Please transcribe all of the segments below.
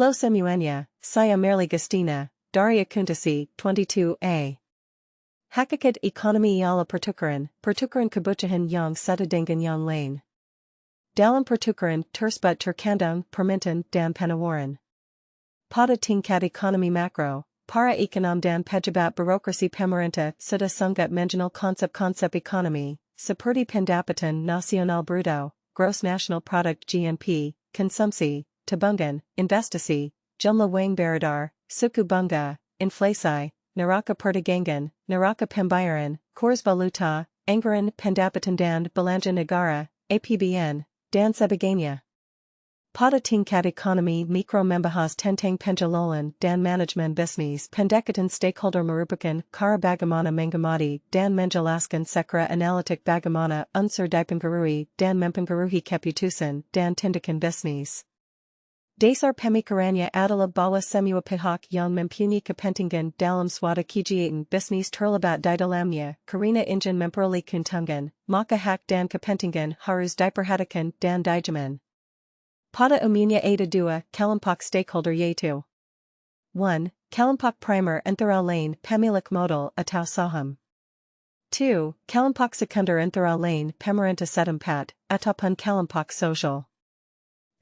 Hello Semuanya, saya merely Gustina, dari akuntansi, 22a. Hakikat ekonomi ialah pertukaran kebutuhan yang satu dengan yang lain. Dalam pertukaran tersebut terkandung permintaan dan penawaran. Pada tingkat ekonomi makro, para ekonom dan pejabat birokrasi pemerintah sudah sangat mengenal konsep-konsep ekonomi, seperti pendapatan nasional bruto, gross national product GNP, konsumsi, tabungan, investasi, jumlah wang beredar, suku bunga, inflasi, neraca perdagangan, neraca pembayaran, kurs valuta, anggaran pendapatan dan belanja negara, APBN, dan sebagainya. Pada tingkat ekonomi mikro membahas tentang pengelolaan dan manajemen bisnis. Pendekatan stakeholder merupakan cara bagaimana mengamati dan menjelaskan secara analitik bagaimana unsur dipengaruhi dan mempengaruhi keputusan dan tindakan bisnis. Dasar pemikirannya adalah bahwa semua pihak yang mempunyai kepentingan dalam suatu kegiatan bisnis terlibat di dalamnya, karena ingin memperoleh keuntungan, maka hak dan kepentingan harus diperhatikan dan dijamin. Pada umumnya ada dua kelompok stakeholder yaitu 1. Kelompok primer antara lain pemilik modal atau saham. 2. Kelompok sekunder antara lain pemerintah setempat ataupun kelompok sosial.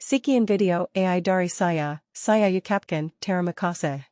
Sekian video AI dari saya ucapkan terima kasih.